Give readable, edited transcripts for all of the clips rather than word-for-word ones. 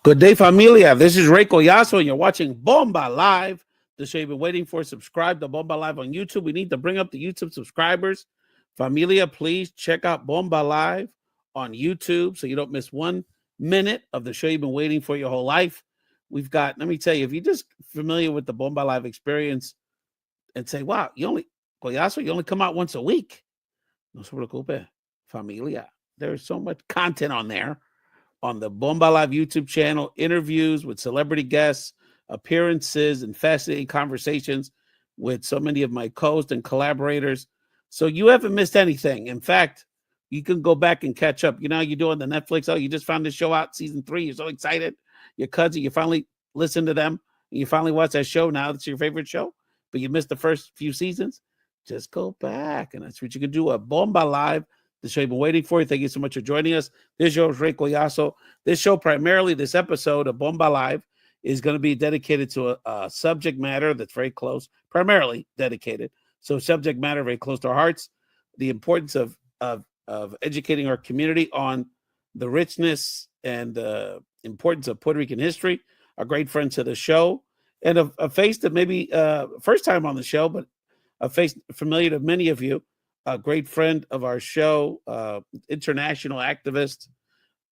Good day, familia. This is Ray Collazo, and you're watching Bomba Live. The show you've been waiting for. Subscribe to Bomba Live on YouTube. We need to bring up the YouTube subscribers. Familia, please check out Bomba Live on YouTube so you don't miss 1 minute of the show you've been waiting for your whole life. We've got, let me tell you, if you're just familiar with the Bomba Live experience and say, wow, Collazo, you only come out once a week. No se preocupe, familia. There's so much content on there. On the Bomba Live YouTube channel, interviews with celebrity guests, appearances, and fascinating conversations with so many of my co-hosts and collaborators. So you haven't missed anything. In fact, you can go back and catch up. You know, you're doing the Netflix. Oh, you just found the show out, season 3. You're so excited. Your cousin, you finally listen to them. And you finally watch that show now. That's your favorite show. But you missed the first few seasons. Just go back. And that's what you can do at Bomba Live. The show you've been waiting for. Thank you so much for joining us. This show is Ray Collazo. This show, primarily this episode of Bomba Live, is going to be dedicated to a subject matter that's very close, primarily dedicated. So subject matter very close to our hearts, the importance of educating our community on the richness and the importance of Puerto Rican history. A great friend to the show, and a face that maybe first time on the show, but a face familiar to many of you. A great friend of our show, international activist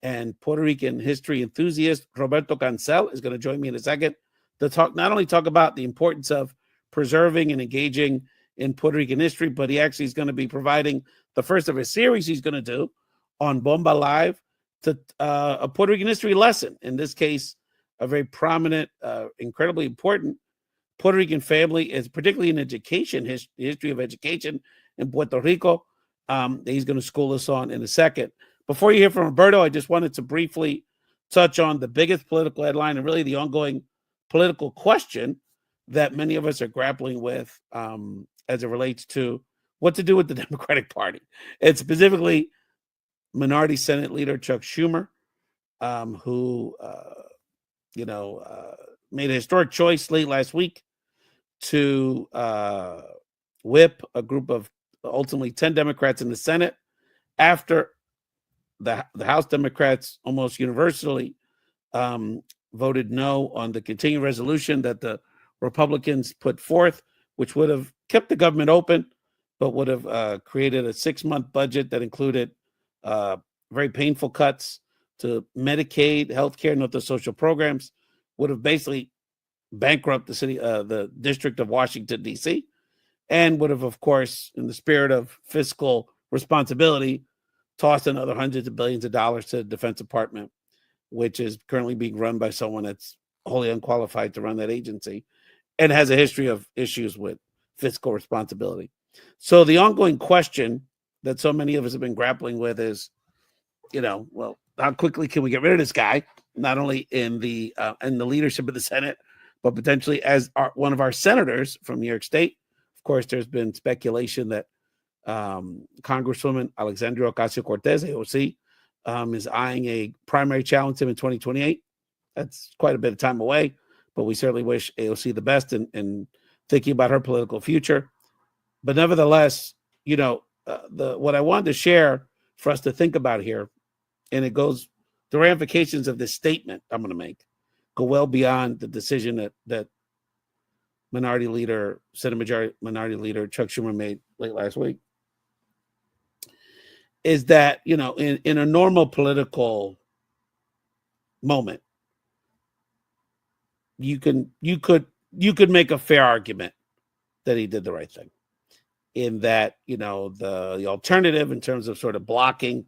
and Puerto Rican history enthusiast, Roberto Cancel, is going to join me in a second to not only talk about the importance of preserving and engaging in Puerto Rican history, but he actually is going to be providing the first of a series he's going to do on Bomba Live to a Puerto Rican history lesson. In this case, a very prominent, incredibly important Puerto Rican family, is particularly in education, history of education in Puerto Rico. He's going to school us on in a second. Before you hear from Roberto, I just wanted to briefly touch on the biggest political headline and really the ongoing political question that many of us are grappling with as it relates to what to do with the Democratic Party. And specifically, Minority Senate Leader Chuck Schumer, who made a historic choice late last week to whip a group of ultimately 10 Democrats in the Senate after the House Democrats almost universally voted no on the continuing resolution that the Republicans put forth, which would have kept the government open, but would have created a 6-month budget that included very painful cuts to Medicaid, healthcare, and other social programs, would have basically bankrupted the District of Washington, D.C., and would have, of course, in the spirit of fiscal responsibility, tossed another hundreds of billions of dollars to the Defense Department, which is currently being run by someone that's wholly unqualified to run that agency and has a history of issues with fiscal responsibility. So the ongoing question that so many of us have been grappling with is, how quickly can we get rid of this guy, not only in the leadership of the Senate, but potentially as one of our senators from New York State. Of course, there's been speculation that Congresswoman Alexandria Ocasio-Cortez, AOC, is eyeing a primary challenge him in 2028. That's quite a bit of time away, but we certainly wish AOC the best in thinking about her political future. But nevertheless, what I wanted to share for us to think about here, and it goes, the ramifications of this statement I'm going to make go well beyond the decision that Senate Minority Leader Chuck Schumer made late last week, is that, in a normal political moment, you could make a fair argument that he did the right thing, in that, the alternative in terms of sort of blocking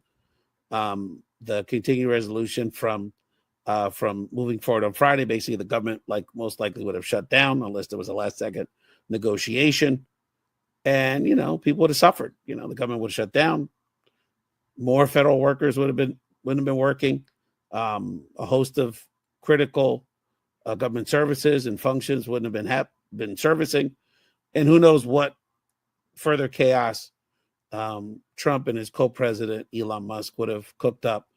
the continuing resolution from moving forward on Friday. Basically, the government most likely would have shut down unless there was a last second negotiation. And, people would have suffered. The government would have shut down. More federal workers wouldn't have been working. A host of critical government services and functions wouldn't have been servicing. And who knows what further chaos Trump and his co-president, Elon Musk, would have cooked up.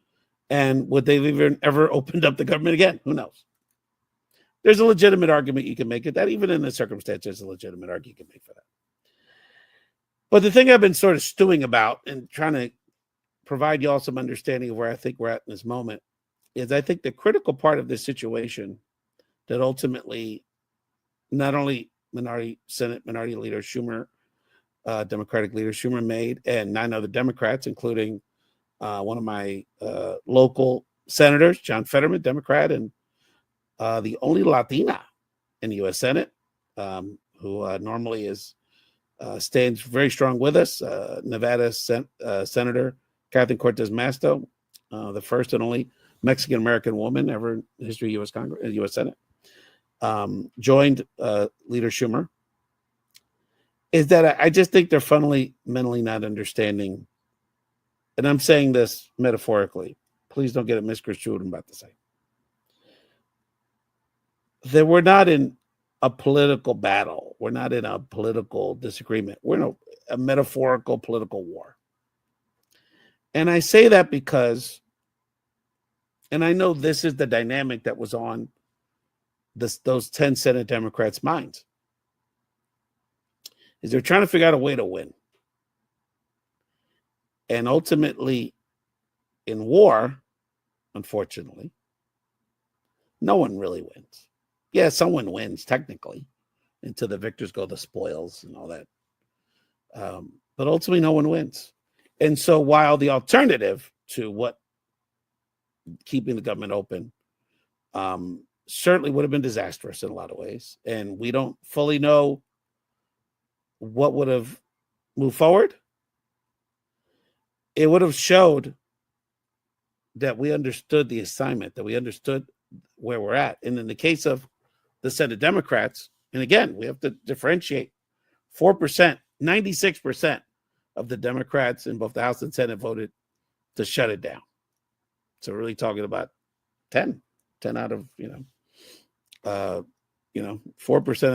And would they even ever opened up the government again? Who knows? There's a legitimate argument you can make it that even in this circumstance, there's a legitimate argument you can make for that. But the thing I've been sort of stewing about and trying to provide you all some understanding of where I think we're at in this moment is I think the critical part of this situation that ultimately not only Senate Minority Leader Schumer, Democratic Leader Schumer made, and 9 other Democrats, including one of my local senators, John Fetterman, Democrat, and the only Latina in the U.S. Senate, who normally stands very strong with us, Nevada Senator Catherine Cortez Masto, the first and only Mexican-American woman ever in the history of U.S. Congress, U.S. Senate, joined Leader Schumer, is that I just think they're fundamentally not understanding, and I'm saying this metaphorically. Please don't get it misconstrued what I'm about to say. That we're not in a political battle. We're not in a political disagreement. We're in a metaphorical political war. And I say that because, and I know this is the dynamic that was on those 10 Senate Democrats' minds, is they're trying to figure out a way to win. And ultimately, in war, unfortunately, no one really wins. Yeah, someone wins technically until the victors go the spoils and all that. But ultimately, no one wins. And so while the alternative to what keeping the government open certainly would have been disastrous in a lot of ways, and we don't fully know what would have moved forward, it would have showed that we understood the assignment, that we understood where we're at. And in the case of the Senate Democrats, and again, we have to differentiate, 4%, 96% of the Democrats in both the House and Senate voted to shut it down. So we're really talking about 10 out of, 4%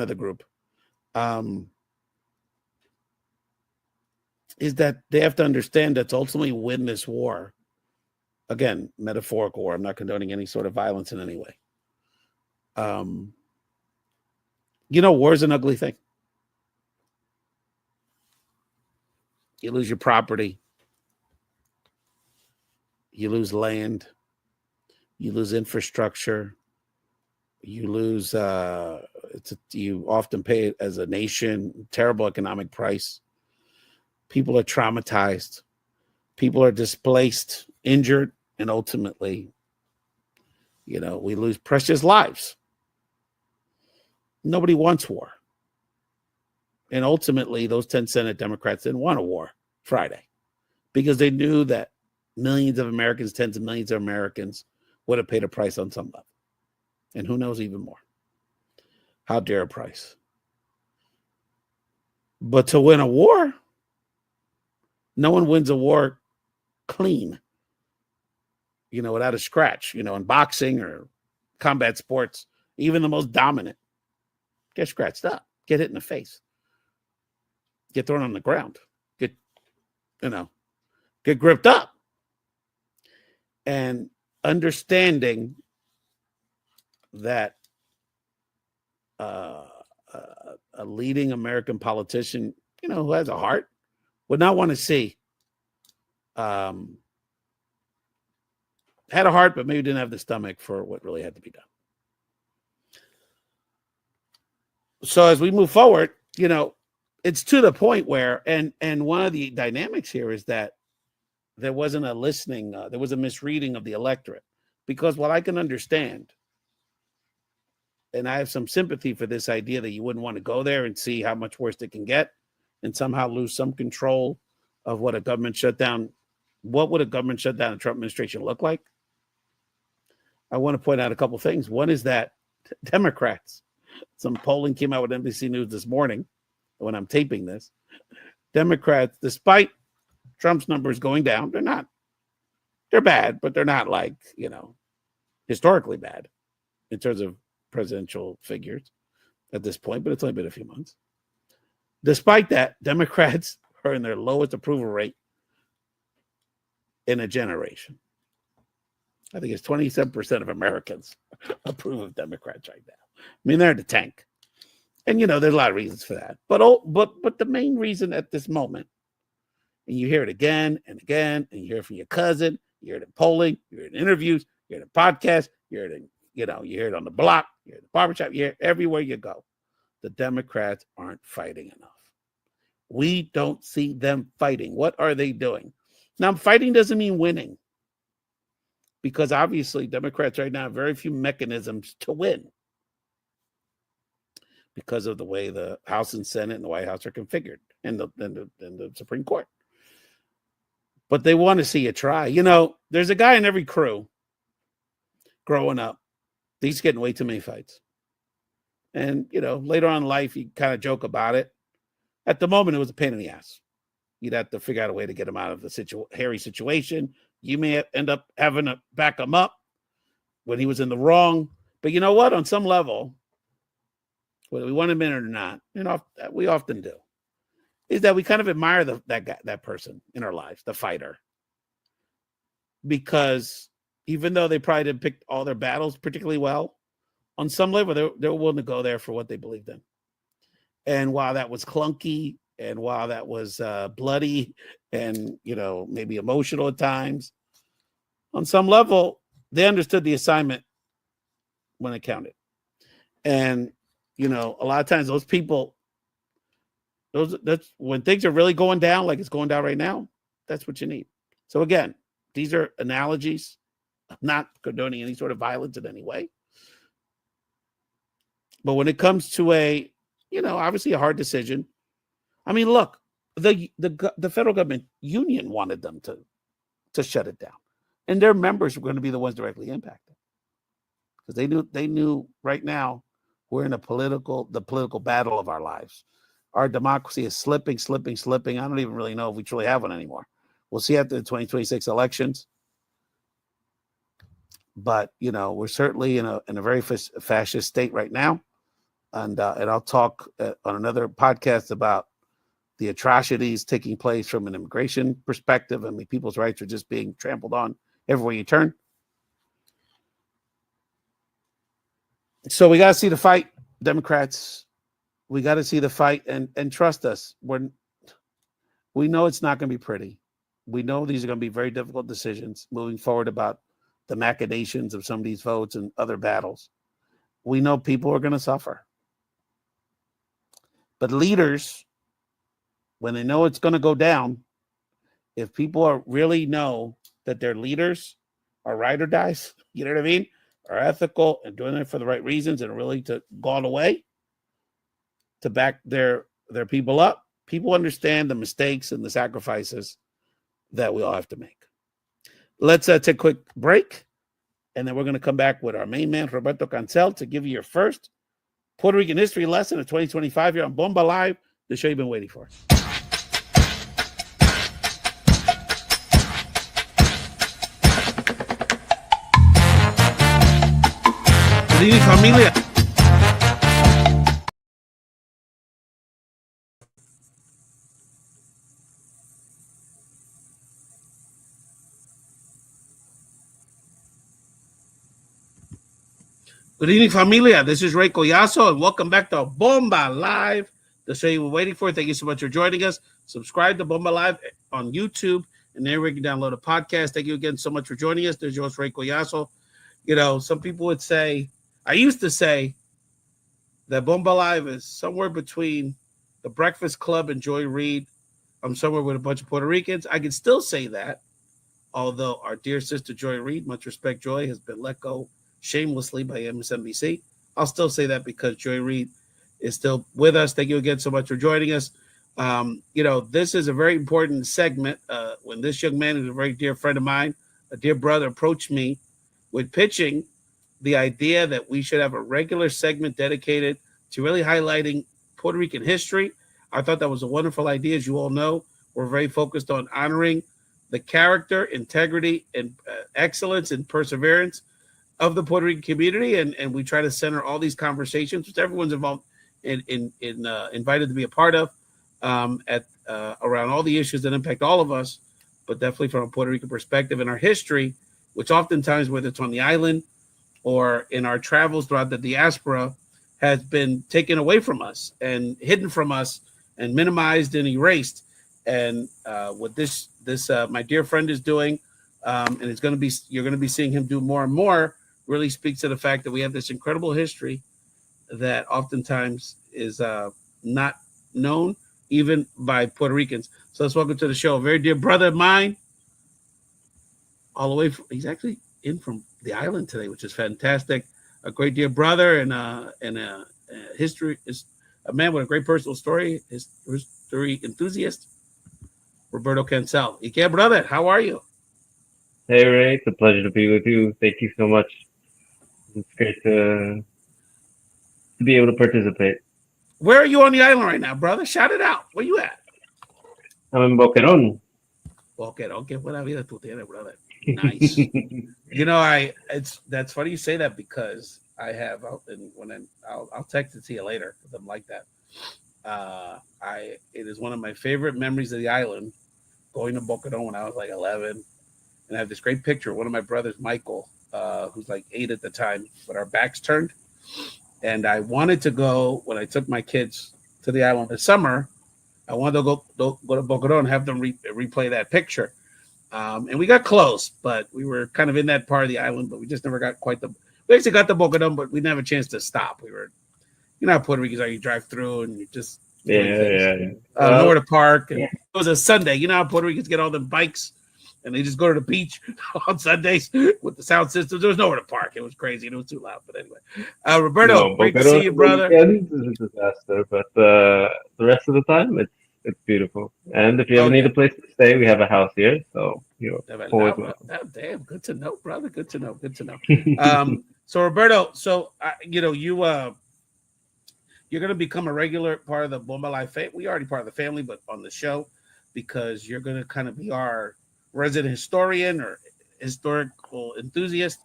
of the group. Is that they have to understand that to ultimately win this war, again, metaphorical war, I'm not condoning any sort of violence in any way. War is an ugly thing. You lose your property. You lose land. You lose infrastructure. You lose, you often pay it as a nation, terrible economic price. People are traumatized. People are displaced, injured, and ultimately, we lose precious lives. Nobody wants war. And ultimately, those 10 Senate Democrats didn't want a war Friday because they knew that millions of Americans, tens of millions of Americans would have paid a price on some level. And who knows even more? How dare a price? But to win a war, no one wins a war clean, without a scratch, in boxing or combat sports, even the most dominant get scratched up, get hit in the face, get thrown on the ground, get gripped up. And understanding that a leading American politician, who has a heart, would not want to see, had a heart, but maybe didn't have the stomach for what really had to be done. So as we move forward, it's to the point where, and one of the dynamics here is that there wasn't a listening, there was a misreading of the electorate. Because while I can understand, and I have some sympathy for this idea that you wouldn't want to go there and see how much worse it can get and somehow lose some control of what a government shutdown, what would a government shutdown in the Trump administration look like? I want to point out a couple things. One is that Democrats, some polling came out with NBC News this morning when I'm taping this. Democrats, despite Trump's numbers going down, they're bad, but they're not like, historically bad in terms of presidential figures at this point, but it's only been a few months. Despite that, Democrats are in their lowest approval rate in a generation. I think it's 27% of Americans approve of Democrats right now. I mean, they're in the tank. And, there's a lot of reasons for that. But the main reason at this moment, and you hear it again and again, and you hear it from your cousin, you hear it in polling, you hear it in interviews, you hear the podcast, you hear it, you hear it on the block, you hear the barbershop, you hear it everywhere you go. The Democrats aren't fighting enough. We don't see them fighting. What are they doing? Now, fighting doesn't mean winning, because obviously Democrats right now have very few mechanisms to win because of the way the House and Senate and the White House are configured, and the Supreme Court. But they want to see you try. There's a guy in every crew growing up. He's getting way too many fights. And, later on in life, you kind of joke about it. At the moment, it was a pain in the ass. You'd have to figure out a way to get him out of the hairy situation. You may end up having to back him up when he was in the wrong. But you know what? On some level, whether we want him in or not, we often do, is that we kind of admire that person in our lives, the fighter. Because even though they probably didn't pick all their battles particularly well, on some level, they're willing to go there for what they believed in. And while that was clunky, and while that was bloody and, maybe emotional at times, on some level, they understood the assignment when it counted. And, a lot of times those people, that's when things are really going down, like it's going down right now, that's what you need. So again, these are analogies. I'm not condoning any sort of violence in any way. But when it comes to obviously a hard decision, I mean, look, the federal government union wanted them to shut it down, and their members were going to be the ones directly impacted, because they knew right now we're in the political battle of our lives. Our democracy is slipping. I don't even really know if we truly have one anymore. We'll see after the 2026 elections. But we're certainly in a very fascist state right now, and I'll talk on another podcast about the atrocities taking place from an immigration perspective. I mean, people's rights are just being trampled on everywhere you turn. So we got to see the fight, Democrats. We got to see the fight, and trust us. We know it's not going to be pretty. We know these are going to be very difficult decisions moving forward about the machinations of some of these votes and other battles. We know people are going to suffer. But leaders, when they know it's going to go down, if people really know that their leaders are ride or dies, you know what I mean, are ethical and doing it for the right reasons and really to go all the way to back their people up, people understand the mistakes and the sacrifices that we all have to make. Let's take a quick break, and then we're going to come back with our main man, Roberto Cancel, to give you your first Puerto Rican history lesson of 2025 here on Bomba Live, the show you've been waiting for. Good evening, familia. Good evening, familia. This is Ray Collazo, and welcome back to Bomba Live, the show you were waiting for. Thank you so much for joining us. Subscribe to Bomba Live on YouTube, and there we can download a podcast. Thank you again so much for joining us. There's your host, Ray Collazo. Some people would say, I used to say that Bomba Live is somewhere between the Breakfast Club and Joy Reid. I'm somewhere with a bunch of Puerto Ricans. I can still say that, although our dear sister Joy Reid, much respect, Joy, has been let go shamelessly by MSNBC. I'll still say that because Joy Reid is still with us. Thank you again so much for joining us. This is a very important segment. When this young man, who's a very dear friend of mine, a dear brother, approached me with pitching the idea that we should have a regular segment dedicated to really highlighting Puerto Rican history, I thought that was a wonderful idea. As you all know, we're very focused on honoring the character, integrity, and excellence and perseverance of the Puerto Rican community, and we try to center all these conversations, which everyone's involved in invited to be a part of, around all the issues that impact all of us, but definitely from a Puerto Rican perspective and our history, which oftentimes, whether it's on the island or in our travels throughout the diaspora, has been taken away from us and hidden from us and minimized and erased. And what this my dear friend is doing, and it's going to be you're going to be seeing him do more and more. Really speaks to the fact that we have this incredible history that oftentimes is not known even by Puerto Ricans. So let's welcome to the show a very dear brother of mine, all the way from, he's actually in from the island today, which is fantastic. A great dear brother and history is a man with a great personal story, history enthusiast, Roberto Cancel. Ike, brother, how are you? Hey Ray, it's a pleasure to be with you. Thank you so much. It's great to be able to participate. Where are you on the island right now, brother? Shout it out. Where you at? I'm in Boquerón. Okay, okay, buena vida tú tienes, brother. Nice. You know, that's funny you say that because I have and I'll text it to you later because I'm like that. It is one of my favorite memories of the island going to Boquerón when I was like 11, and I have this great picture of one of my brothers, Michael, who's like 8 at the time, with our backs turned. And I wanted to go when I took my kids to the island this summer. I wanted to go to Boquerón and have them replay that picture. And we got close, but we were kind of in that part of the island, but we just never got quite the. We actually got the Boquerón, but we didn't have a chance to stop. We were, you know, how Puerto Ricans are. You drive through and you just Yeah. nowhere to park. And it was a Sunday. You know how Puerto Ricans get all the bikes and they just go to the beach on Sundays with the sound systems. There was nowhere to park. It was crazy. It was too loud. But anyway, Roberto, great to see you, brother. Weekends is a disaster, but the rest of the time it's beautiful. And if you ever need a place to stay, we have a house here, so always welcome. Damn, good to know, brother. Good to know. Good to know. So Roberto, you're going to become a regular part of the Bomba Life family. We already part of the family, but on the show, because you're going to kind of be our resident historian or historical enthusiast.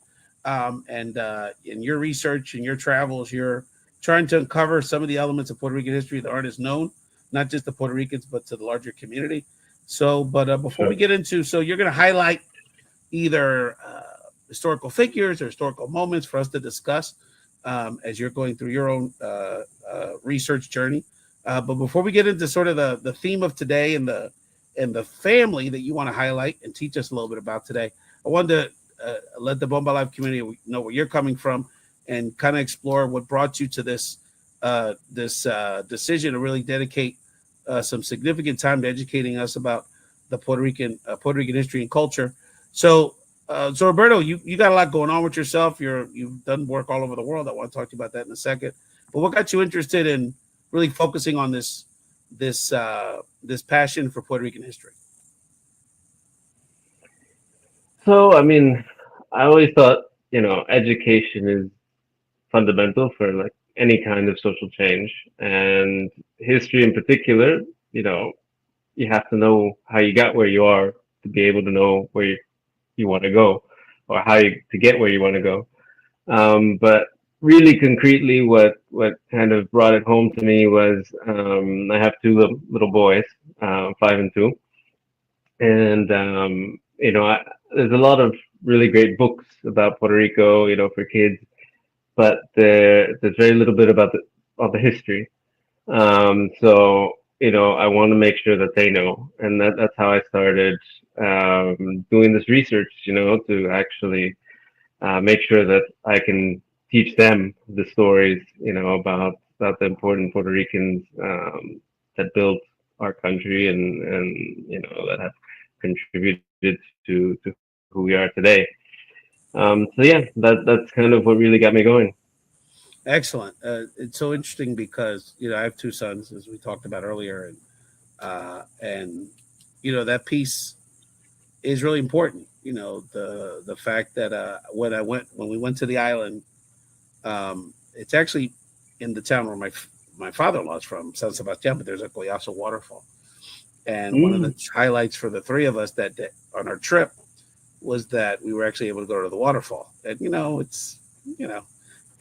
And in your research and your travels, you're trying to uncover some of the elements of Puerto Rican history that aren't as known, not just the Puerto Ricans, but to the larger community. So, but before we get into, so you're going to highlight either historical figures or historical moments for us to discuss as you're going through your own research journey. But before we get into sort of the theme of today and the family that you want to highlight and teach us a little bit about today, I wanted to let the Bomba Life community know where you're coming from and kind of explore what brought you to this decision to really dedicate some significant time to educating us about the Puerto Rican history and culture. So Roberto, you got a lot going on with yourself. You've done work all over the world. I want to talk to you about that in a second. But what got you interested in really focusing on this passion for Puerto Rican history? So, I mean, I always thought, education is fundamental for like any kind of social change, and history in particular, you have to know how you got where you are to be able to know where you want to go or to get where you want to go. But really concretely, what kind of brought it home to me was I have two little boys, 5 and 2, and there's a lot of really great books about Puerto Rico, for kids, but there's very little bit about the history. So I want to make sure that they know, and that's how I started doing this research, to actually make sure that I can teach them the stories, about the important Puerto Ricans that built our country and that have contributed to who we are today. So yeah, that's kind of what really got me going. Excellent. It's so interesting because I have 2 sons, as we talked about earlier, and that piece is really important. The fact that when we went to the island, it's actually in the town where my father-in-law is from, San Sebastian, but there's a Collazo waterfall, and one of the highlights for the 3 of us that day on our trip was that we were actually able to go to the waterfall, and it's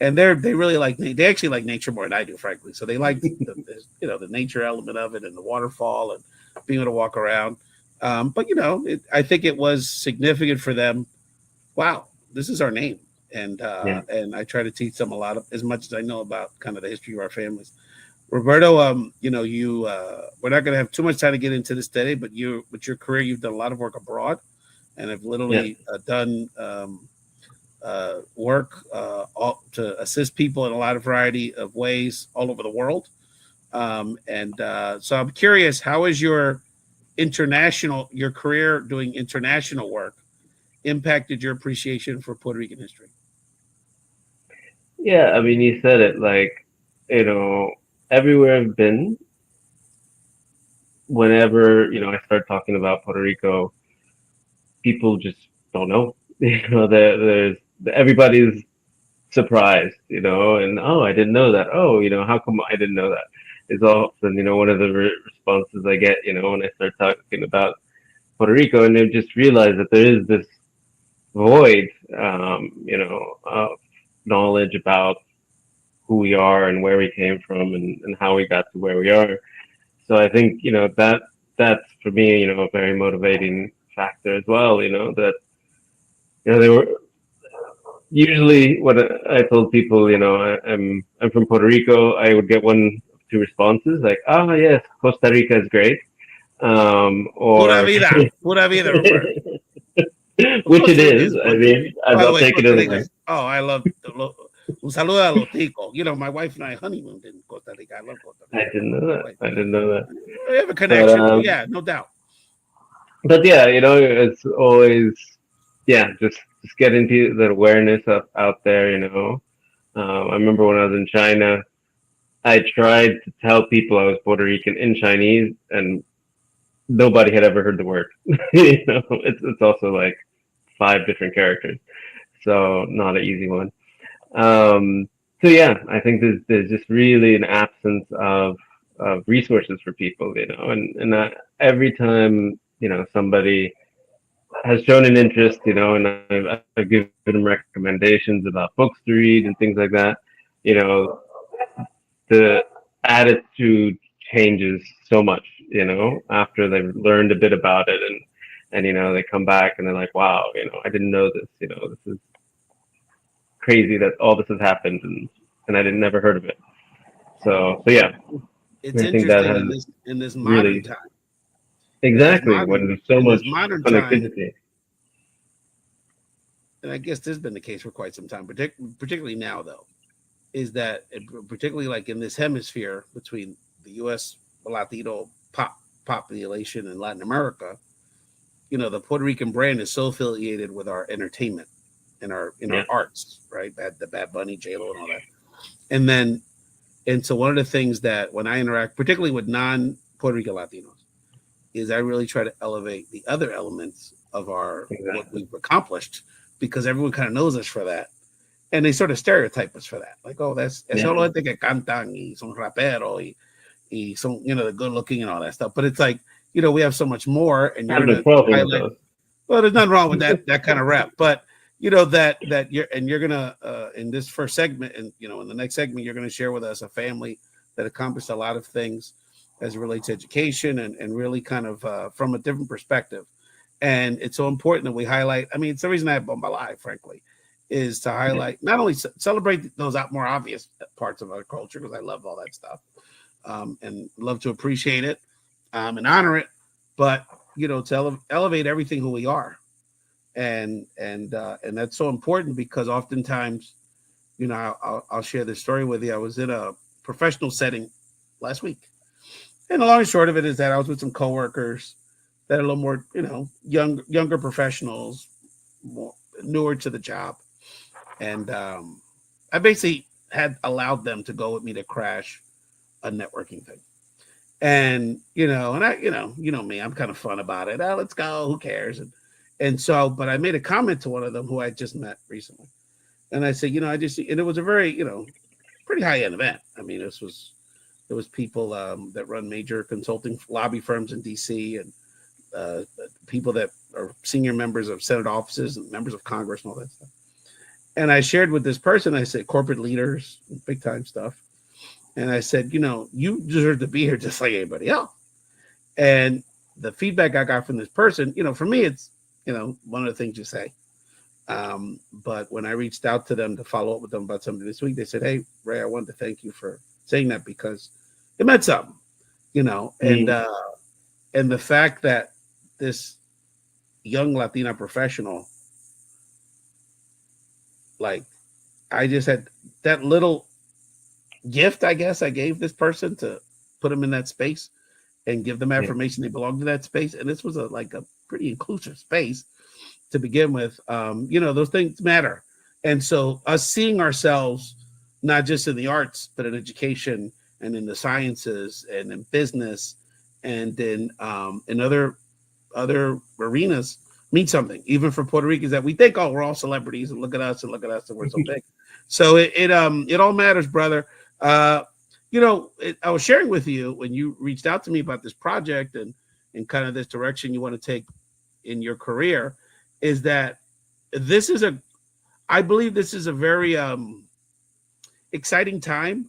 and they really they actually like nature more than I do, frankly. So they like the nature element of it and the waterfall and being able to walk around. But I think it was significant for them. Wow, this is our name, and I try to teach them a lot of as much as I know about kind of the history of our families. Roberto, we're not going to have too much time to get into this today, but with your career, you've done a lot of work abroad. and have Yeah. literally done work to assist people in a lot of variety of ways all over the world. So I'm curious, how is your career doing international work impacted your appreciation for Puerto Rican history? Yeah, I mean, you said it like, you know, everywhere I've been, whenever, I start talking about Puerto Rico, people just don't know. There's everybody's surprised, and oh, I didn't know that. Oh, how come I didn't know that? Is often, one of the responses I get, when I start talking about Puerto Rico, and they just realize that there is this void, of knowledge about who we are and where we came from and how we got to where we are. So I think, that's for me, a very motivating factor as well, that, they were usually what I told people, I'm from Puerto Rico, I would get one of two responses like, oh yes, Costa Rica is great. Pura Or vida, pura vida, Roberto. Well, which it Costa Rica is. is I wonderful. mean, By the I'll way, take it Costa as a Rica win. is, oh, I love un saludo a los ticos. My wife and I honeymooned in Costa Rica. I love Costa I Rica. didn't know My that. wife. I didn't know that. We have a But connection, so yeah, no doubt. yeah, it's always just getting that awareness out there. I remember when I was in China, I tried to tell people I was Puerto Rican in Chinese, and nobody had ever heard the word. It's also like 5 different characters, so not an easy one. Um, so yeah, I think there's just really an absence of resources for people, and every time somebody has shown an interest, and I've given them recommendations about books to read and things like that, you know, the attitude changes so much, after they've learned a bit about it and they come back and they're like, wow, I didn't know this, this is crazy that all this has happened and I didn't never heard of it. So yeah, It's I think that interesting has in this modern really time because exactly when there's so in much this modern time, connectivity. and I guess this has been the case for quite some time, particularly now though, is that particularly like in this hemisphere between the U.S. Latino population and Latin America, the Puerto Rican brand is so affiliated with our entertainment and our Yeah, arts, right? The Bad Bunny, J Lo, and all that. And then, and so one of the things that when I interact, particularly with non Puerto Rican Latinos, is I really try to elevate the other elements of our what exactly. we've accomplished because everyone kind of knows us for that. And they sort of stereotype us for that. Like, oh, that's Yeah, solo gente que cantan y son rapero y son, the good looking and all that stuff. But it's like, we have so much more and I you're have no gonna problem with highlight. those. Well, there's nothing wrong with that kind of rap. But you're gonna in this first segment and in the next segment, you're gonna share with us a family that accomplished a lot of things as it relates to education and really kind of from a different perspective. And it's so important that we highlight. I mean, it's the reason I have Bomba Live, frankly, is to Yeah, highlight not only celebrate those more obvious parts of our culture because I love all that stuff and love to appreciate it and honor it, but to elevate everything who we are, and that's so important because oftentimes, I'll share this story with you. I was in a professional setting last week, and the long and short of it is that I was with some coworkers that are a little more, younger professionals, more newer to the job, and I basically had allowed them to go with me to crash a networking thing. And and I, me, I'm kind of fun about it. Oh, let's go. Who cares? And so, but I made a comment to one of them who I just met recently, and I said, and it was a very, pretty high end event. I mean, there was people that run major consulting lobby firms in D.C. and people that are senior members of Senate offices and members of Congress and all that stuff. And I shared with this person, I said, corporate leaders, big time stuff. And I said, you deserve to be here just like anybody else. And the feedback I got from this person, for me, it's, one of the things you say. But when I reached out to them to follow up with them about something this week, they said, hey, Ray, I wanted to thank you for saying that because it meant something, mm, and the fact that this young Latina professional, like I just had that little gift, I guess I gave this person to put them in that space and give them Yeah. affirmation they belong to that space. And this was like a pretty inclusive space to begin with. Those things matter. And so us seeing ourselves not just in the arts, but in education and in the sciences and in business and in other arenas means something, even for Puerto Ricans that we think, oh, we're all celebrities and look at us and look at us and we're so big. So it all matters, brother. Uh, I was sharing with you when you reached out to me about this project and kind of this direction you want to take in your career, is that this is a I believe this is a very exciting time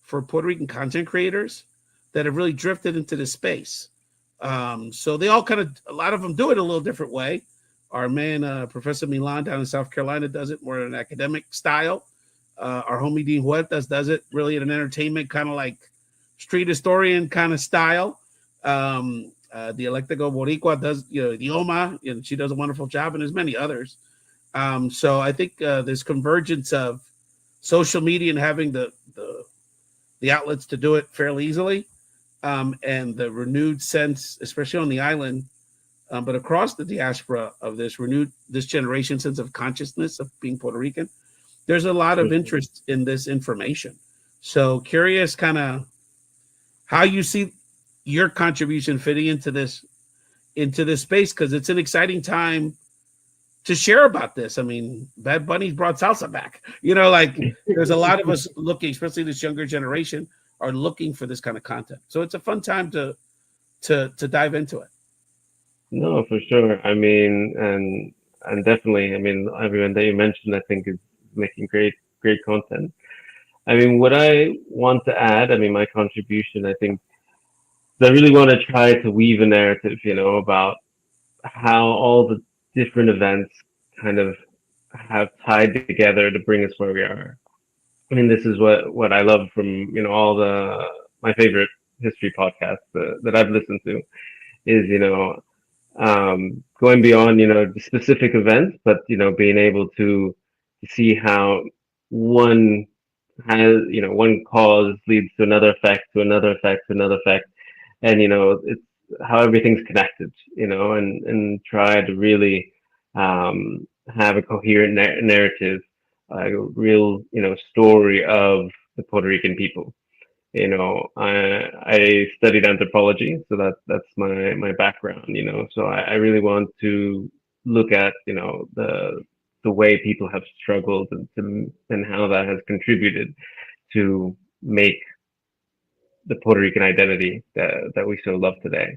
for Puerto Rican content creators that have really drifted into this space. So they all a lot of them do it a little different way. Our man, Professor Milan down in South Carolina, does it more in an academic style. Our homie Dean Huertas does it really in an entertainment kind of like street historian kind of style. The Electrico Boricua does, Idioma, and she does a wonderful job, and there's many others. So I think this convergence of social media and having the outlets to do it fairly easily, and the renewed sense, especially on the island, but across the diaspora, of this generation sense of consciousness of being Puerto Rican. There's a lot of interest in this information. So curious kind of how you see your contribution fitting into this space, because it's an exciting time to share about this. I mean, Bad Bunny's brought salsa back. Like there's a lot of us looking, especially this younger generation, are looking for this kind of content. So it's a fun time to dive into it. No, for sure. I mean, and definitely, I mean, everyone that you mentioned, I think, is making great content. I mean, what I want to add, I mean, my contribution, I think, I really want to try to weave a narrative, about how all the different events kind of have tied together to bring us where we are. I mean, this is what I love from, all my favorite history podcasts that I've listened to is, going beyond, the specific events, but, being able to see how one one cause leads to another effect, to another effect, to another effect. And, it's how everything's connected, and try to really have a coherent narrative, a real, story of the Puerto Rican people. I studied anthropology, so that's my background. So I really want to look at, the way people have struggled and how that has contributed to make the Puerto Rican identity that we so love today.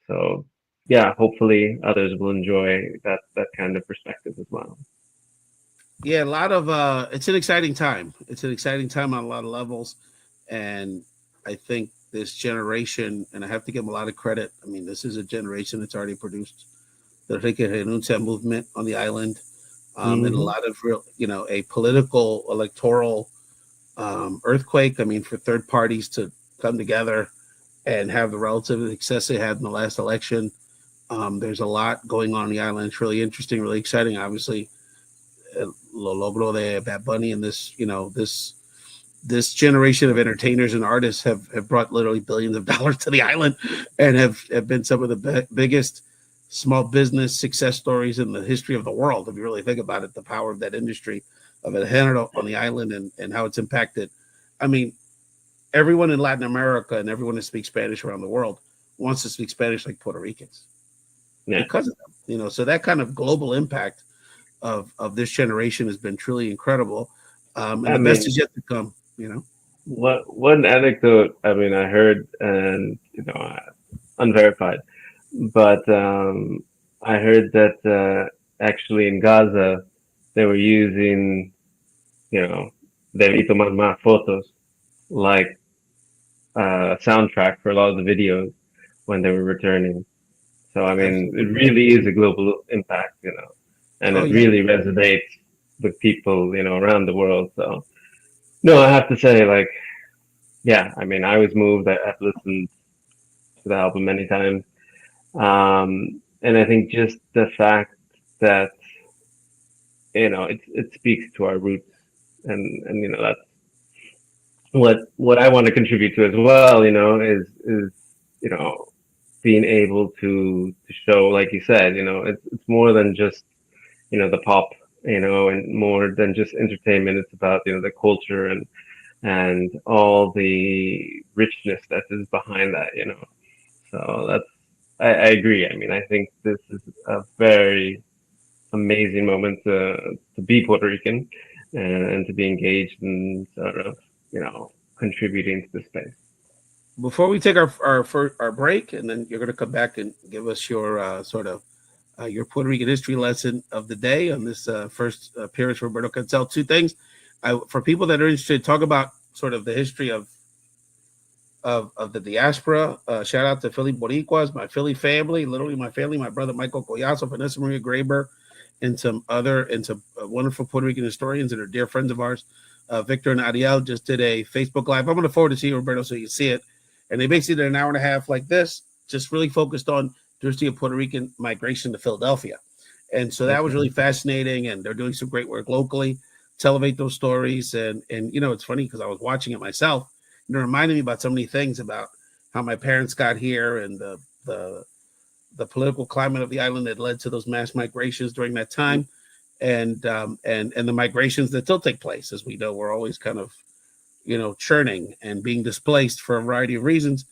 So yeah, hopefully others will enjoy that kind of perspective as well. Yeah, a lot of it's an exciting time. It's an exciting time on a lot of levels. And I think this generation, and I have to give them a lot of credit. I mean, this is a generation that's already produced the Enrique Renuncia movement on the island, and a Mm-hmm. lot of real, a political electoral earthquake. I mean, for third parties to come together and have the relative success they had in the last election. There's a lot going on the island. It's really interesting, really exciting. Obviously, lo logro de Bad Bunny and this generation of entertainers and artists have brought literally billions of dollars to the island and have been some of the biggest small business success stories in the history of the world. If you really think about it, the power of that industry of El Género on the island and how it's impacted. I mean, everyone in Latin America and everyone that speaks Spanish around the world wants to speak Spanish like Puerto Ricans Yeah. because of them. So that kind of global impact of this generation has been truly incredible. And I the best mean, is yet to come. one anecdote, I mean, I heard, and unverified, but I heard that actually in Gaza they were using, debí tomar más fotos, like soundtrack for a lot of the videos when they were returning. So I mean, it Absolutely. really is a global impact, and Oh it yeah. really resonates with people, around the world. So no, I have to say, like, yeah, I mean, I was moved. I've listened to the album many times. And I think just the fact that, it speaks to our roots, and that's what I want to contribute to as well, is you know being able to show, like you said, it's more than just the pop, and more than just entertainment. It's about the culture and all the richness that is behind that. So I agree. I mean, I think this is a very amazing moment to be Puerto Rican and to be engaged and sort of, contributing to the space. Before we take our break, and then you're going to come back and give us your sort of your Puerto Rican history lesson of the day on this first appearance for Roberto Cancel. Two things. For people that are interested, talk about sort of the history of the diaspora. Shout out to Philly Boricuas, my Philly family, literally my family, my brother Michael Collazo, Vanessa Maria Graber, and some wonderful Puerto Rican historians that are dear friends of ours. Victor and Ariel just did a Facebook Live. I'm going to forward it to you, Roberto, so you see it. And they basically did an hour and a half like this, just really focused on the history of Puerto Rican migration to Philadelphia. And so that was really fascinating. And they're doing some great work locally to elevate those stories. And it's funny because I was watching it myself. And it reminded me about so many things about how my parents got here and the political climate of the island that led to those mass migrations during that time, and the migrations that still take place. As we know, we're always kind of churning and being displaced for a variety of reasons.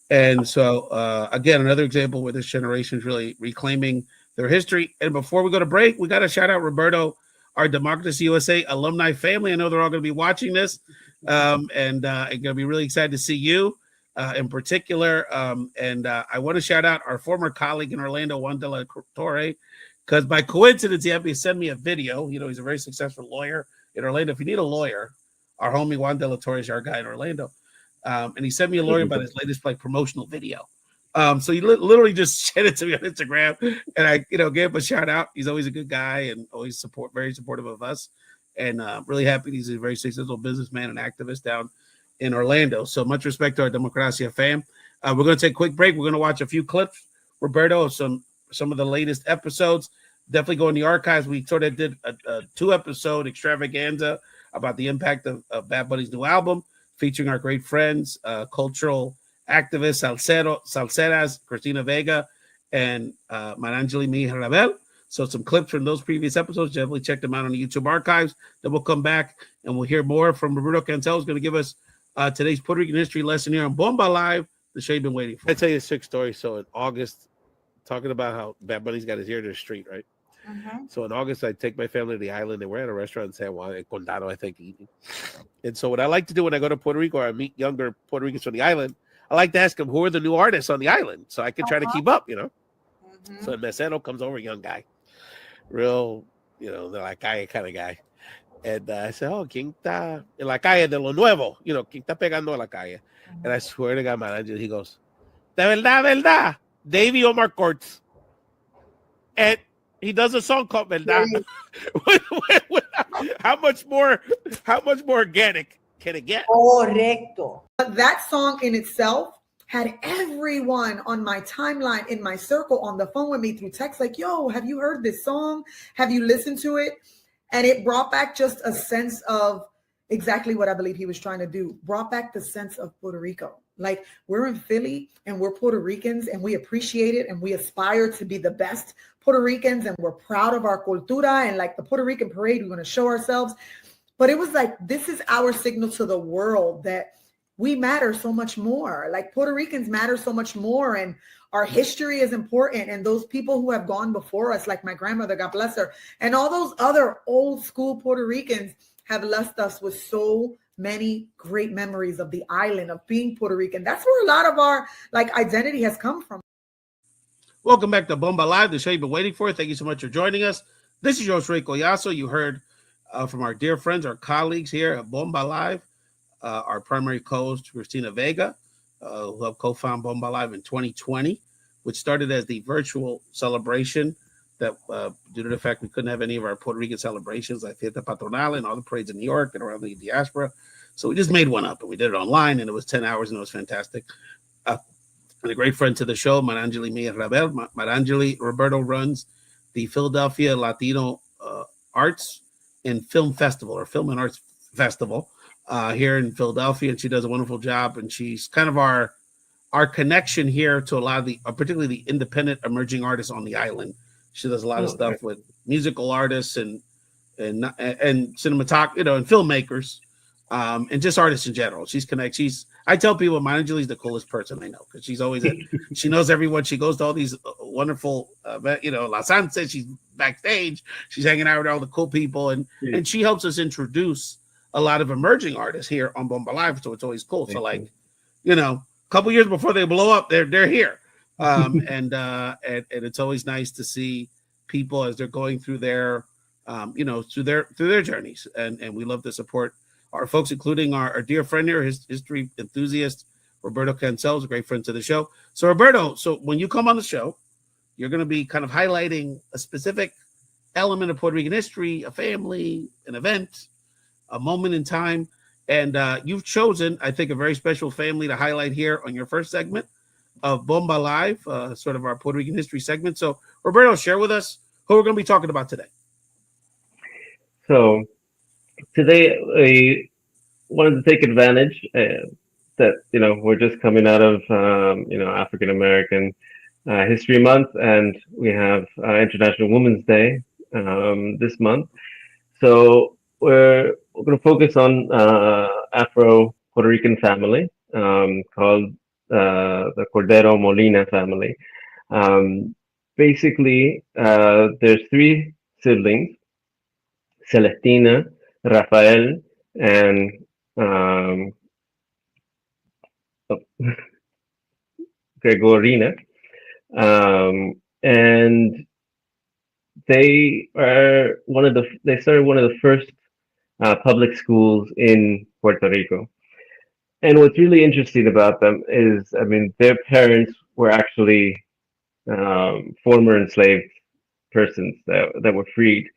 And so again, another example where this generation is really reclaiming their history. And before we go to break, we got to shout out Roberto, our Democracy USA alumni family. I know they're all going to be watching this, and going to be really excited to see you in particular. And I want to shout out our former colleague in Orlando, Juan de la Torre, because by coincidence, he had me send me a video. He's a very successful lawyer in Orlando. If you need a lawyer, our homie Juan de la Torre is our guy in Orlando. And he sent me a lawyer about his latest promotional video. So he literally just sent it to me on Instagram, and I gave him a shout out. He's always a good guy and always very supportive of us, and really happy he's a very successful businessman and activist down in Orlando. So much respect to our Democracia fam. We're going to take a quick break. We're going to watch a few clips, Roberto, of some of the latest episodes. Definitely go in the archives. We sort of did a 2-episode extravaganza about the impact of Bad Bunny's new album, featuring our great friends, cultural activists, salseras, Christina Vega, and Marangeli Mijarabel. So some clips from those previous episodes. Definitely check them out on the YouTube archives. Then we'll come back and we'll hear more from Roberto Cancel, who's going to give us today's Puerto Rican history lesson here on Bomba Live, the show you've been waiting for. I'll tell you a sick story. So in August, talking about how Bad Bunny's got his ear to the street, right? So in August, I take my family to the island, and we're at a restaurant in San Juan, Condado, I think, eating. And so what I like to do when I go to Puerto Rico or I meet younger Puerto Ricans from the island, I like to ask them who are the new artists on the island, so I can try to keep up, So the mesero comes over, young guy, real, de la calle kind of guy. And I said, oh, ¿quién está en la calle de lo nuevo? ¿Quién está pegando en la calle? And I swear to God, man, he goes, de verdad, Davey Omar Courts. And he does a song called Verdad. How much more organic can it get? Correcto. That song in itself had everyone on my timeline, in my circle, on the phone with me through text, like, yo, have you heard this song? Have you listened to it? And it brought back just a sense of exactly what I believe he was trying to do. Brought back the sense of Puerto Rico. Like, we're in Philly and we're Puerto Ricans and we appreciate it and we aspire to be the best Puerto Ricans and we're proud of our cultura, and like the Puerto Rican parade, we're going to show ourselves. But it was like, this is our signal to the world that we matter so much more. Like, Puerto Ricans matter so much more, and our history is important. And those people who have gone before us, like my grandmother, God bless her, and all those other old school Puerto Ricans have left us with so many great memories of the island, of being Puerto Rican. That's where a lot of our identity has come from. Welcome back to Bomba Live, the show you've been waiting for. Thank you so much for joining us. This is your host, Ray Collazo. You heard from our dear friends, our colleagues here at Bomba Live, our primary co-host, Christina Vega, who helped co-found Bomba Live in 2020, which started as the virtual celebration that, due to the fact we couldn't have any of our Puerto Rican celebrations, like Fiesta Patronal and all the parades in New York and around the diaspora. So we just made one up, and we did it online, and it was 10 hours, and it was fantastic. and a great friend to the show, Marangeli Mia Rabel. Marangeli Roberto runs the Philadelphia Latino Arts and Film Festival, or Film and Arts Festival, here in Philadelphia, and she does a wonderful job. And she's kind of our connection here to a lot of the, particularly the independent emerging artists on the island. She does a lot of stuff with musical artists and cinematography, and filmmakers, and just artists in general. I tell people Marangeli's the coolest person I know, because she's always she knows everyone. She goes to all these wonderful, La Sansa. She's backstage. She's hanging out with all the cool people, and she helps us introduce a lot of emerging artists here on Bomba Live. So it's always cool. So a couple years before they blow up, they're here, and it's always nice to see people as they're going through their through their journeys, and we love to support our folks, including our dear friend here, his history enthusiast, Roberto Cancel, is a great friend to the show. So Roberto, when you come on the show, you're going to be kind of highlighting a specific element of Puerto Rican history, a family, an event, a moment in time. And you've chosen, I think, a very special family to highlight here on your first segment of Bomba Live, sort of our Puerto Rican history segment. So Roberto, share with us who we're going to be talking about today. So today, I wanted to take advantage that we're just coming out of African American History Month, and we have International Women's Day this month. So we're going to focus on Afro Puerto Rican family called the Cordero Molina family. Basically, there's three siblings: Celestina, Rafael, and Gregorina, and they started one of the first public schools in Puerto Rico. And what's really interesting about them is, their parents were actually former enslaved persons that were freed.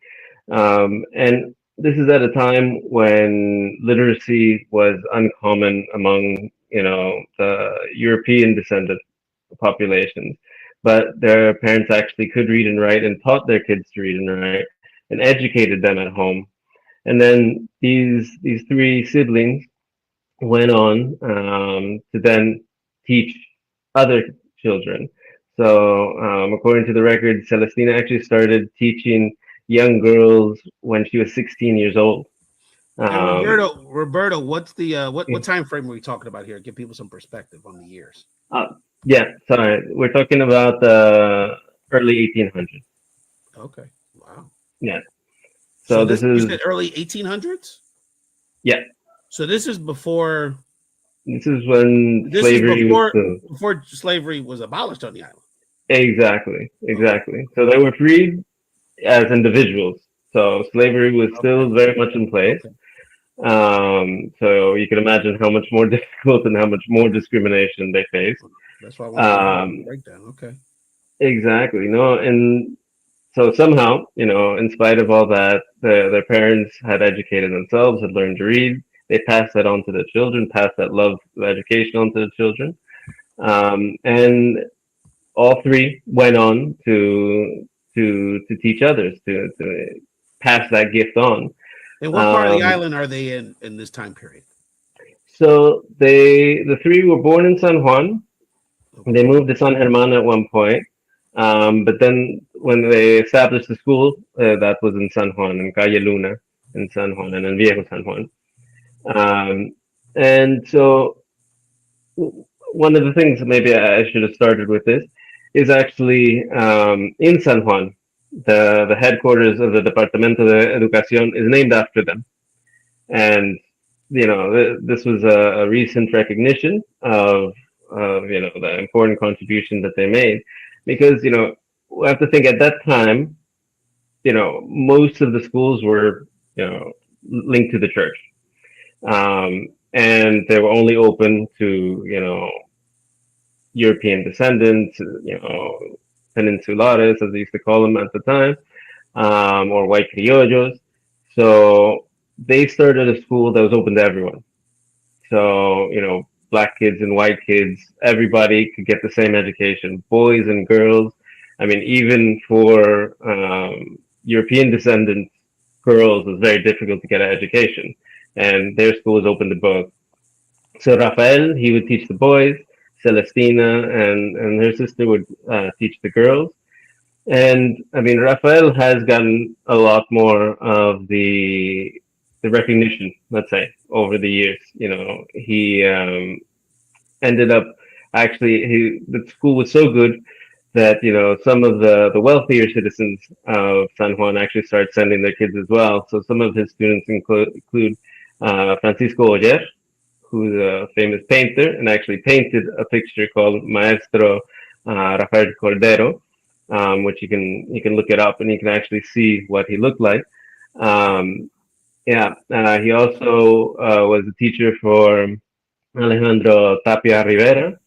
And this is at a time when literacy was uncommon among, the European descendant populations. But their parents actually could read and write and taught their kids to read and write and educated them at home. And then these three siblings went on to then teach other children. So according to the record, Celestina actually started teaching young girls when she was 16 years old. And Roberto, what's the what time frame are we talking about here? Give people some perspective on the years. We're talking about the early 1800s. Okay, wow. Yeah. So this is the early 1800s. Yeah. So this is before. This is when slavery before slavery was abolished on the island. Exactly. So they were freed as individuals. So slavery was still very much in place. So you can imagine how much more difficult and how much more discrimination they faced. That's why I want to break down. Okay. Exactly. And so somehow, in spite of all that, their parents had educated themselves, had learned to read. They passed that on to the children, passed that love of education on to the children. And all three went on to teach others, to pass that gift on. And what part of the island are they in this time period? So the three were born in San Juan. They moved to San Germán at one point. But then when they established the school, that was in San Juan, in Calle Luna, in San Juan, and in Viejo San Juan. And so one of the things maybe I should have started with this is actually in San Juan, the headquarters of the Departamento de Educación is named after them. And, this was a recent recognition of the important contribution that they made. Because, we have to think at that time, most of the schools were, linked to the church. And they were only open to, European descendants, peninsulares, as they used to call them at the time, or white criollos. So they started a school that was open to everyone. So, black kids and white kids, everybody could get the same education, boys and girls. I mean, even for European descendant girls, it was very difficult to get an education, and their school was open to both. So Rafael, he would teach the boys. Celestina and her sister would teach the girls. And I mean, Rafael has gotten a lot more of the recognition, let's say, over the years. You know, he ended up actually the school was so good that some of the wealthier citizens of San Juan actually started sending their kids as well. So some of his students include Francisco Oyer, who's a famous painter and actually painted a picture called Maestro Rafael Cordero, which you can look it up and you can actually see what he looked like. He also was a teacher for Alejandro Tapia Rivera,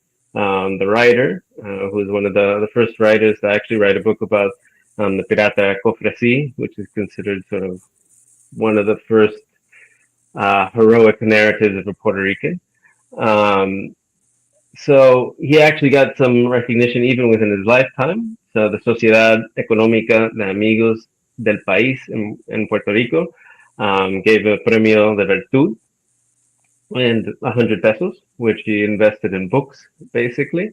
the writer, who was one of the first writers to actually write a book about the Pirata Cofresi, which is considered sort of one of the first heroic narratives of a Puerto Rican. So he actually got some recognition even within his lifetime. So the Sociedad Económica de Amigos del País in Puerto Rico gave a Premio de Virtud and 100 pesos, which he invested in books, basically.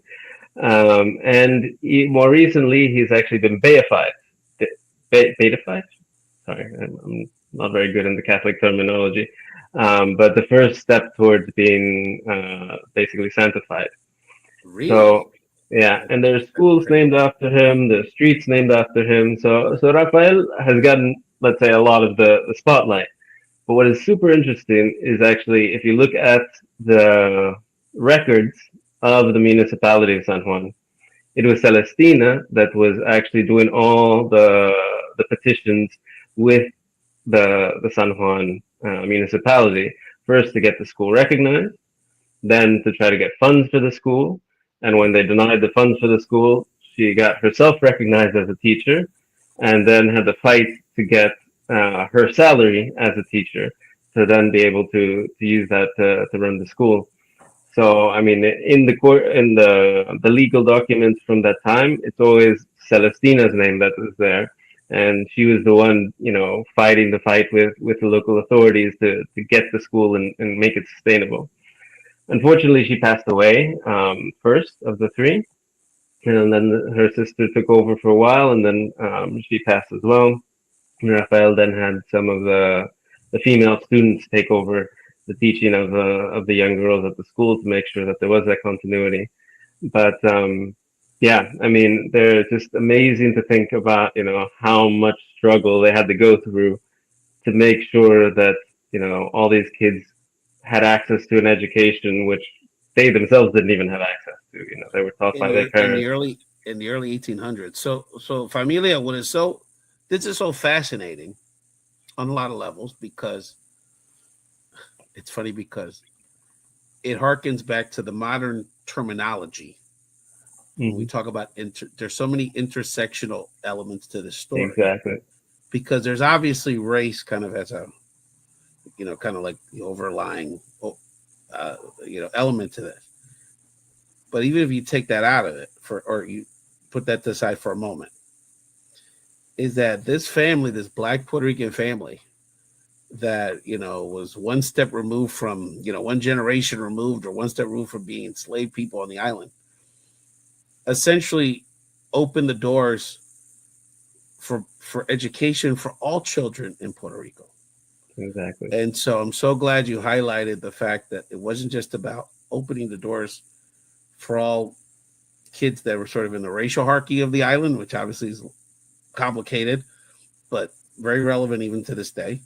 More recently, he's actually been beatified. Beatified? Sorry, I'm not very good in the Catholic terminology. But the first step towards being basically sanctified. Really? So, yeah, and there's schools named after him, there's streets named after him. So Rafael has gotten, let's say, a lot of the spotlight. But what is super interesting is actually, if you look at the records of the municipality of San Juan, it was Celestina that was actually doing all the petitions with the San Juan municipality, first to get the school recognized, then to try to get funds for the school. And when they denied the funds for the school, she got herself recognized as a teacher and then had to fight to get her salary as a teacher to then be able to use that to run the school. So, I mean, in the legal documents from that time, it's always Celestina's name that was there. And she was the one, fighting the fight with the local authorities to get the school and make it sustainable. Unfortunately, she passed away first of the three. And then her sister took over for a while, and then she passed as well. And Rafael then had some of the female students take over the teaching of the young girls at the school to make sure that there was that continuity. But yeah, I mean, they're just amazing to think about, how much struggle they had to go through to make sure that, all these kids had access to an education which they themselves didn't even have access to. They were taught by their parents. In the early 1800s. So Familia, this is so fascinating on a lot of levels, because it's funny because it harkens back to the modern terminology. When we talk about there's so many intersectional elements to this story. Exactly. Because there's obviously race kind of as a, kind of like the overlying, element to this. But even if you take that out of it or you put that to the side for a moment, is that this family, this Black Puerto Rican family that, was one step removed from, one generation removed or one step removed from being enslaved people on the island, essentially opened the doors for education for all children in Puerto Rico. Exactly. And so I'm so glad you highlighted the fact that it wasn't just about opening the doors for all kids that were sort of in the racial hierarchy of the island, which obviously is complicated, but very relevant even to this day.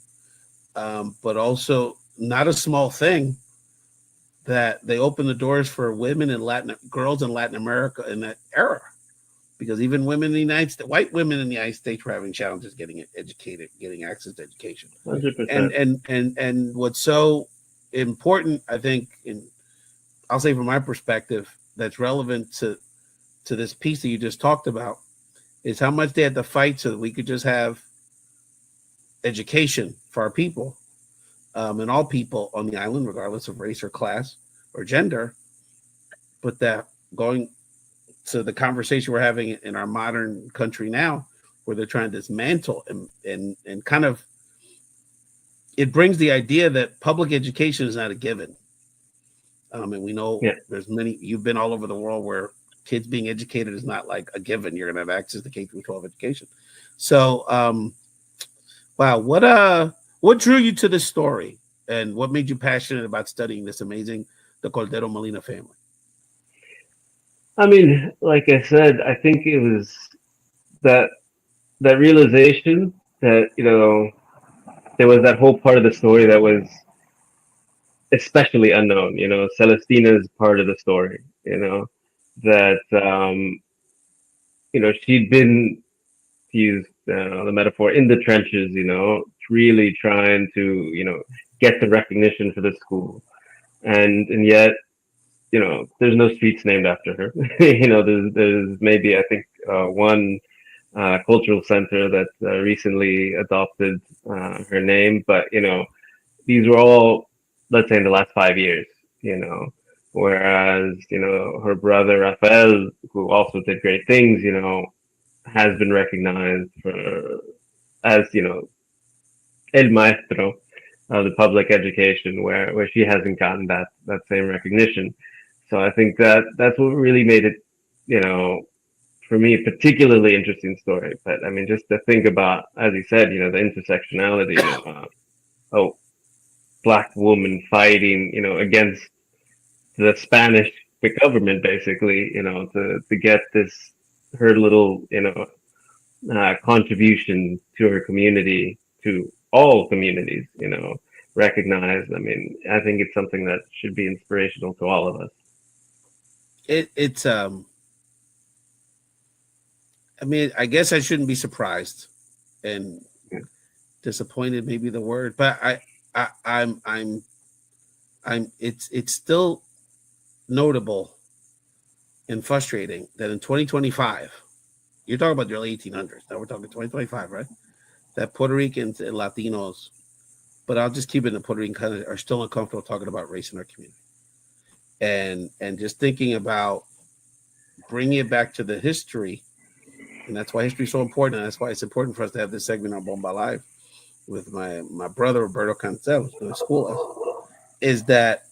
But also not a small thing that they opened the doors for women and girls in Latin America in that era, because even women in the United States, white women in the United States, were having challenges getting educated, getting access to education. 100%. And what's so important, I think, I'll say from my perspective, that's relevant to this piece that you just talked about, is how much they had to fight so that we could just have education for our people, and all people on the island, regardless of race or class or gender, but that going to the conversation we're having in our modern country now, where they're trying to dismantle and kind of, it brings the idea that public education is not a given. And we know there's many, you've been all over the world where kids being educated is not like a given. You're going to have access to K through 12 education. So, wow, what drew you to this story, and what made you passionate about studying this amazing, the Cordero Molina family? I mean, like I said, I think it was that realization that, you know, there was that whole part of the story that was especially unknown. You know, Celestina's part of the story. You know, that you know, she'd been, to use the metaphor, in the trenches. You know, really trying to, you know, get the recognition for the school, and yet, you know, there's no streets named after her. You know, there's maybe, I think, one cultural center that recently adopted her name, but, you know, these were all, let's say, in the last 5 years. You know, whereas, you know, her brother Rafael, who also did great things, you know, has been recognized for, as, you know, el maestro of the public education, where she hasn't gotten that same recognition. So I think that's what really made it, you know, for me, a particularly interesting story. But I mean, just to think about, as you said, you know, the intersectionality of Black woman fighting, you know, against the Spanish government, basically, you know, to get this, her little, you know, contribution to her community, to all communities, you know, recognized. I mean, I think it's something that should be inspirational to all of us. It's I mean, I guess I shouldn't be surprised and disappointed, maybe the word, but I'm it's still notable and frustrating that in 2025, you're talking about the early 1800s. Now we're talking 2025, right? That Puerto Ricans and Latinos, but I'll just keep it in the Puerto Rican country, are still uncomfortable talking about race in our community. And just thinking about bringing it back to the history, and that's why history is so important, and that's why it's important for us to have this segment on Bomba Live with my brother Roberto Cancel, who's going to school us, is that,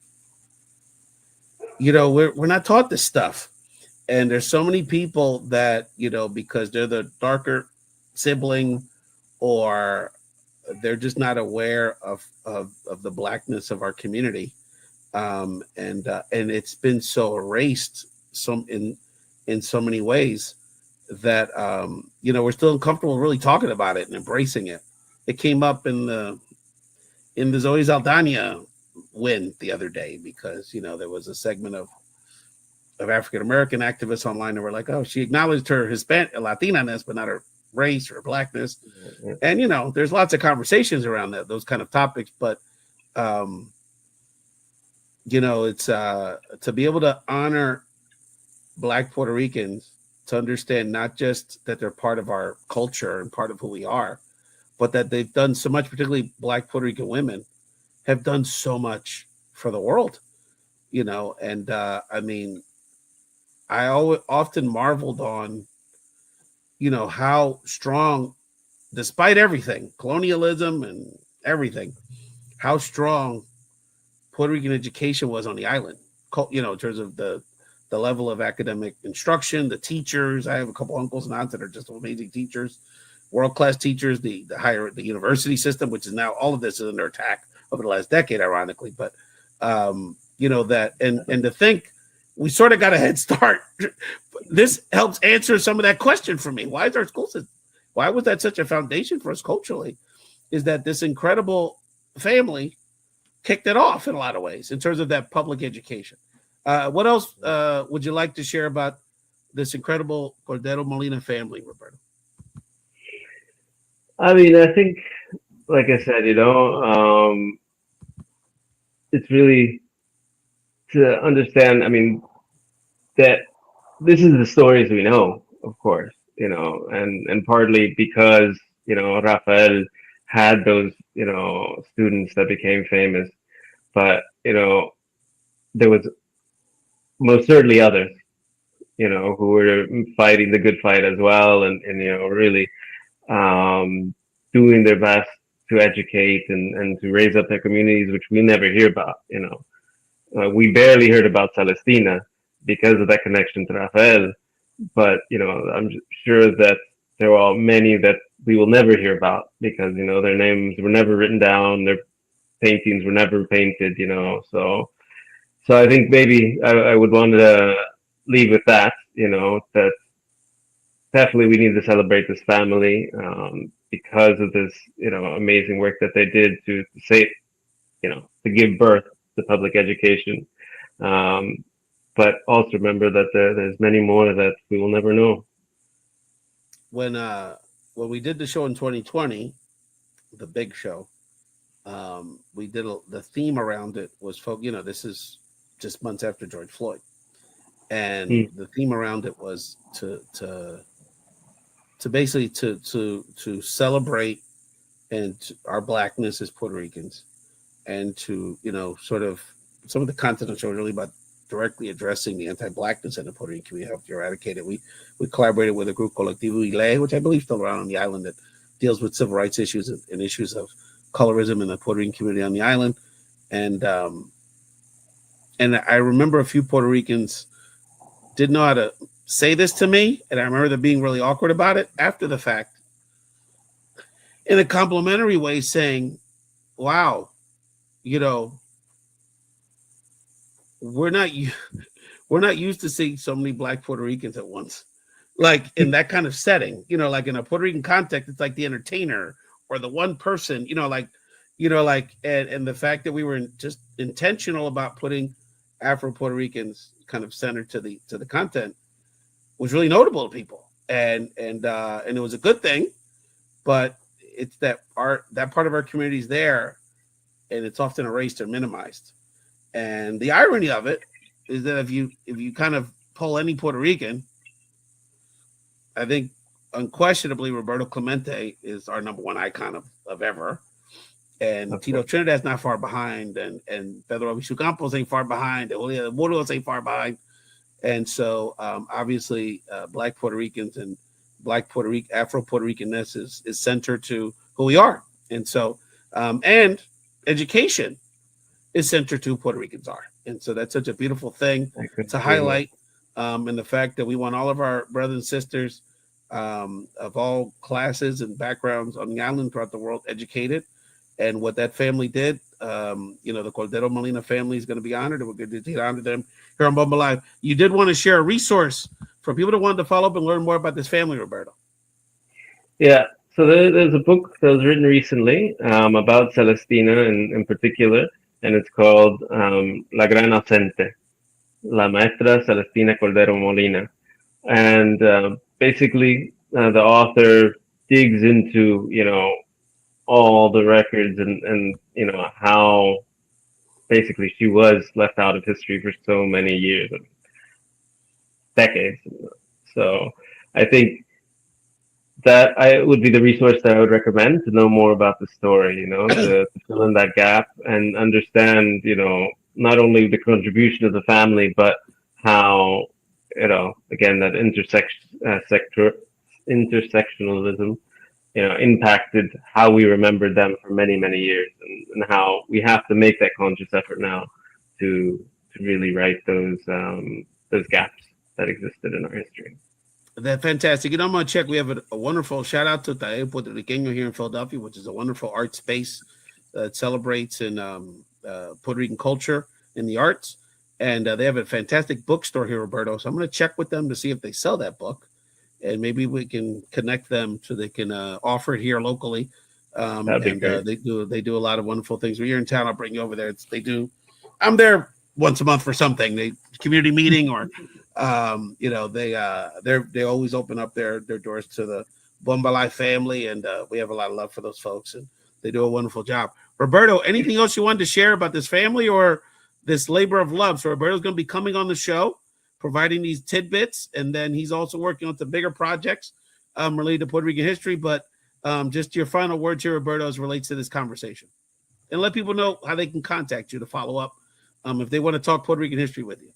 you know, we're not taught this stuff, and there's so many people that, you know, because they're the darker sibling, or they're just not aware of the Blackness of our community. And it's been so erased in so many ways that you know, we're still uncomfortable really talking about it and embracing it. It came up in the Zoe Saldana win the other day, because, you know, there was a segment of African American activists online that were like, oh, she acknowledged her Hispanic Latina-ness, but not her race or Blackness. And, you know, there's lots of conversations around those kind of topics, but you know, it's to be able to honor Black Puerto Ricans, to understand not just that they're part of our culture and part of who we are, but that they've done so much, particularly Black Puerto Rican women have done so much for the world, you know. And I mean, I often marveled on, you know, how strong, despite everything, colonialism and everything, how strong Puerto Rican education was on the island, you know, in terms of the level of academic instruction, the teachers. I have a couple uncles and aunts that are just amazing teachers, world-class teachers, the university system, which is now, all of this is under attack over the last decade, ironically. But, you know, that, and to think we sort of got a head start. This helps answer some of that question for me. Why is our school system, why was that such a foundation for us culturally? Is that this incredible family kicked it off in a lot of ways in terms of that public education. What else would you like to share about this incredible Cordero Molina family, Roberto? I mean, I think, like I said, you know, it's really to understand, I mean, that this is the stories we know, of course, you know, and partly because, you know, Rafael had those, you know, students that became famous, but, you know, there was most certainly others, who were fighting the good fight as well, and really doing their best to educate and to raise up their communities, which we never hear about. We barely heard about Celestina because of that connection to Rafael, but I'm sure that there are many that we will never hear about because their names were never written down, their paintings were never painted. So I think maybe I would want to leave with that. That definitely we need to celebrate this family because of this amazing work that they did to say to give birth to public education. But also remember that there's many more that we will never know. When we did the show in 2020, the big show, we did the theme around it was this is just months after George Floyd, and the theme around it was to basically to celebrate our blackness as Puerto Ricans, and to sort of some of the content of the show really about directly addressing the anti-blackness in the Puerto Rican community, helped to eradicate it. We collaborated with a group Colectivo Ile, which I believe is still around on the island, that deals with civil rights issues and issues of colorism in the Puerto Rican community on the island. And I remember a few Puerto Ricans didn't know how to say this to me, and I remember them being really awkward about it after the fact, in a complimentary way, saying, wow, we're not used to seeing so many Black Puerto Ricans at once, like in that kind of setting, like in a Puerto Rican context, it's like the entertainer or the one person, and the fact that we were just intentional about putting Afro Puerto Ricans kind of centered to the content was really notable to people, and it was a good thing, but it's that part of our community is there, and it's often erased or minimized. And the irony of it is that if you kind of pull any Puerto Rican, I think unquestionably Roberto Clemente is our number one icon of ever. And okay. Tito Trinidad's not far behind, and Pedro Abichu Campos ain't far behind, and Julia Burgos ain't far behind. And so obviously Black Puerto Ricans and Afro Puerto Ricanness is centered to who we are. And so and education is centered to who Puerto Ricans are. And so that's such a beautiful thing to highlight. And the fact that we want all of our brothers and sisters of all classes and backgrounds on the island throughout the world educated. And what that family did, the Cordero Molina family is going to be honored, and we're going to honor them here on Bomba Live. You did want to share a resource for people that wanted to follow up and learn more about this family, Roberto. Yeah, so there's a book that was written recently about Celestina in particular, and it's called La Gran Ausente, La Maestra Celestina Cordero Molina. And basically, the author digs into, all the records and how basically she was left out of history for so many years, decades. So I think that would be the resource that I would recommend to know more about the story, to fill in that gap and understand, not only the contribution of the family, but how, again, that intersectionalism, impacted how we remembered them for many, many years, and how we have to make that conscious effort now to really right those gaps that existed in our history. That's fantastic. I'm going to check. We have a wonderful shout out to Taller Puerto Riqueño here in Philadelphia, which is a wonderful art space that celebrates in Puerto Rican culture in the arts. And they have a fantastic bookstore here, Roberto. So I'm going to check with them to see if they sell that book. And maybe we can connect them so they can offer it here locally. That'd be great. They do a lot of wonderful things. When you're in town, I'll bring you over there. I'm there once a month for something, community meeting, or they always open up their doors to the Bomba Life family, and we have a lot of love for those folks, and they do a wonderful job. Roberto, anything else you wanted to share about this family or this labor of love? So Roberto's going to be coming on the show, providing these tidbits, and then he's also working on some bigger projects related to Puerto Rican history. But just your final words here, Roberto, as relates to this conversation, and let people know how they can contact you to follow up if they want to talk Puerto Rican history with you.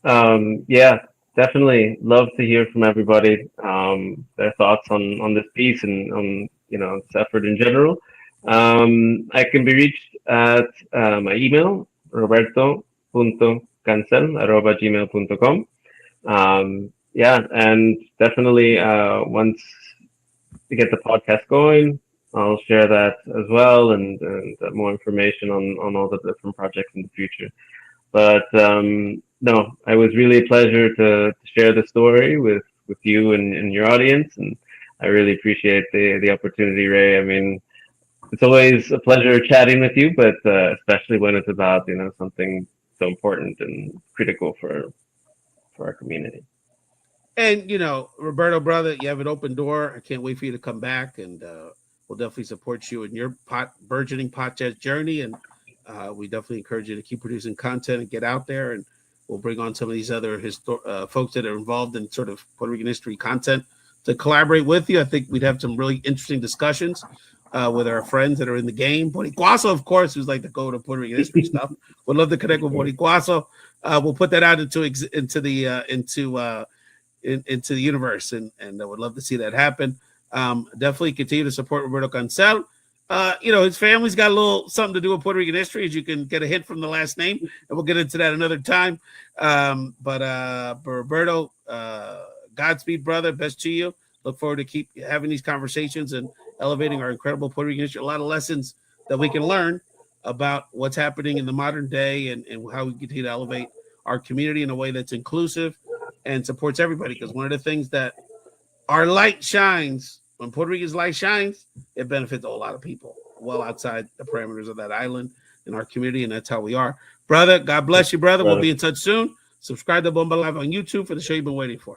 Yeah, definitely love to hear from everybody, their thoughts on this piece and on this effort in general. I can be reached at my email roberto.cancel@gmail.com. Yeah, and definitely once we get the podcast going, I'll share that as well, and more information on all the different projects in the future. But no, it was really a pleasure to share the story with you and your audience, and I really appreciate the opportunity, Ray. I mean, it's always a pleasure chatting with you, but especially when it's about something so important and critical for our community. And Roberto, brother, you have an open door. I can't wait for you to come back, and we'll definitely support you in your burgeoning podcast journey. And we definitely encourage you to keep producing content and get out there. And we'll bring on some of these other folks that are involved in sort of Puerto Rican history content to collaborate with you. I think we'd have some really interesting discussions with our friends that are in the game. Boricuaso, of course, who's like the go to Puerto Rican history stuff. Would love to connect with Boricuaso. We'll put that out into the universe, and I would love to see that happen. Definitely continue to support Roberto Cancel. His family's got a little something to do with Puerto Rican history, as you can get a hint from the last name, and we'll get into that another time. But Roberto, Godspeed, brother. Best to you. Look forward to keep having these conversations and elevating our incredible Puerto Rican history. A lot of lessons that we can learn about what's happening in the modern day and how we continue to elevate our community in a way that's inclusive and supports everybody. Because one of the things that our light shines, when Puerto Rican's light shines, it benefits a whole lot of people well outside the parameters of that island in our community, and that's how we are. Brother, God bless you, brother. We'll be in touch soon. Subscribe to Bomba Live on YouTube for the show you've been waiting for.